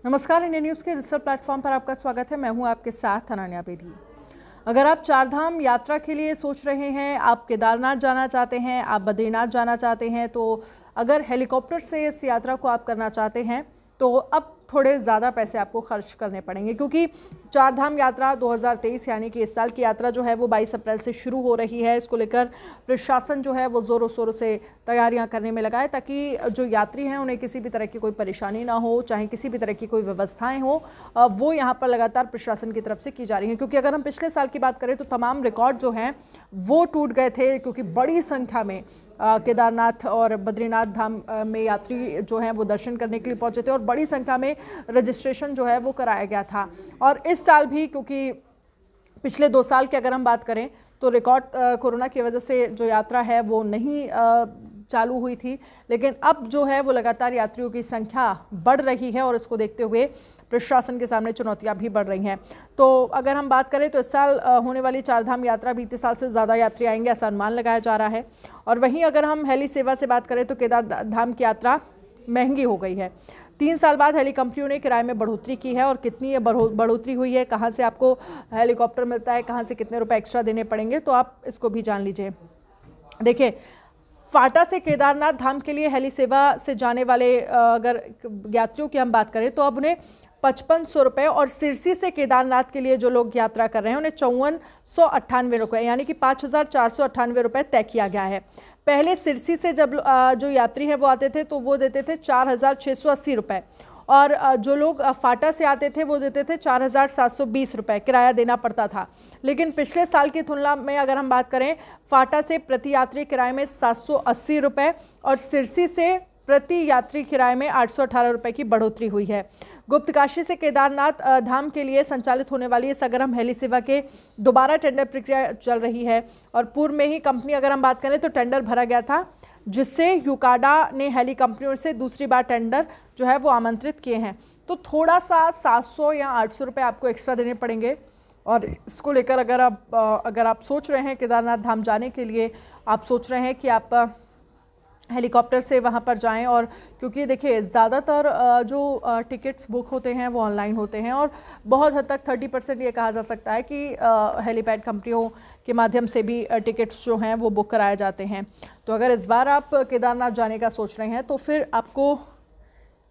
नमस्कार, India news के digital platform पर आपका स्वागत है। मैं हूं आपके साथ अनन्या बेदी। अगर आप चारधाम यात्रा के लिए सोच रहे हैं, आप केदारनाथ जाना चाहते हैं, आप बद्रीनाथ जाना चाहते हैं, तो अगर हेलीकॉप्टर से इस यात्रा को आप करना चाहते हैं तो अब थोड़े ज़्यादा पैसे आपको खर्च करने पड़ेंगे, क्योंकि चारधाम यात्रा 2023 यानी कि इस साल की यात्रा जो है वो 22 अप्रैल से शुरू हो रही है। इसको लेकर प्रशासन जो है वो ज़ोरों शोरों से तैयारियां करने में लगा है, ताकि जो यात्री हैं उन्हें किसी भी तरह की कोई परेशानी ना हो, चाहे किसी भी तरह की कोई व्यवस्थाएं हो, वो यहाँ पर लगातार प्रशासन की तरफ से की जा रही हैं। क्योंकि अगर हम पिछले साल की बात करें तो तमाम रिकॉर्ड जो हैं वो टूट गए थे, क्योंकि बड़ी संख्या में केदारनाथ और बद्रीनाथ धाम में यात्री जो हैं वो दर्शन करने के लिए पहुंचे थे और बड़ी संख्या में रजिस्ट्रेशन जो है वो कराया गया था। और इस साल भी, क्योंकि पिछले 2 साल की अगर हम बात करें तो रिकॉर्ड कोरोना की वजह से जो यात्रा है वो नहीं चालू हुई थी, लेकिन अब जो है वो लगातार यात्रियों की संख्या बढ़ रही है और इसको देखते हुए प्रशासन के सामने चुनौतियां भी बढ़ रही हैं। तो अगर हम बात करें तो इस साल होने वाली चारधाम यात्रा बीते साल से ज़्यादा यात्री आएंगे, ऐसा अनुमान लगाया जा रहा है। और वहीं अगर हम हेली सेवा से बात करें तो केदारधाम की यात्रा महंगी हो गई है। 3 साल बाद हेली कंपनियों ने किराए में बढ़ोतरी की है। और कितनी ये बढ़ोतरी हुई है, कहाँ से आपको हेलीकॉप्टर मिलता है, कहाँ से कितने रुपए एक्स्ट्रा देने पड़ेंगे, तो आप इसको भी जान लीजिए। देखिए, फाटा से केदारनाथ धाम के लिए हेली सेवा से जाने वाले अगर यात्रियों की हम बात करें तो अब उन्हें 5500 रुपये, और सिरसी से केदारनाथ के लिए जो लोग यात्रा कर रहे हैं उन्हें 5498 रुपये यानी कि 5498 रुपये तय किया गया है। पहले सिरसी से जब जो यात्री हैं वो आते थे तो वो देते थे 4680 रुपये, और जो लोग फाटा से आते थे वो देते थे 4720 रुपये किराया देना पड़ता था। लेकिन पिछले साल की तुलना में अगर हम बात करें, फाटा से प्रति यात्री किराए में 780 रुपये और सिरसी से प्रति यात्री किराए में 818 रुपये की बढ़ोतरी हुई है। गुप्तकाशी से केदारनाथ धाम के लिए संचालित होने वाली इस अगर हम हेली सेवा के दोबारा टेंडर प्रक्रिया चल रही है, और पूर्व में ही कंपनी अगर हम बात करें तो टेंडर भरा गया था, जिससे यूकाडा ने हेली कंपनियों से दूसरी बार टेंडर जो है वो आमंत्रित किए हैं। तो थोड़ा सा 700 या 800 रुपये आपको एक्स्ट्रा देने पड़ेंगे। और इसको लेकर अगर आप सोच रहे हैं केदारनाथ धाम जाने के लिए, आप सोच रहे हैं कि आप हेलीकॉप्टर से वहाँ पर जाएं, और क्योंकि देखिए ज़्यादातर जो टिकट्स बुक होते हैं वो ऑनलाइन होते हैं, और बहुत हद तक 30% ये कहा जा सकता है कि हेलीपैड कंपनियों के माध्यम से भी टिकट्स जो हैं वो बुक कराए जाते हैं। तो अगर इस बार आप केदारनाथ जाने का सोच रहे हैं तो फिर आपको,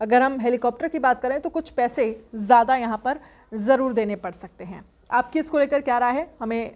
अगर हम हेलीकॉप्टर की बात करें तो कुछ पैसे ज़्यादा यहाँ पर ज़रूर देने पड़ सकते हैं। आपकी इसको लेकर क्या राय है, हमें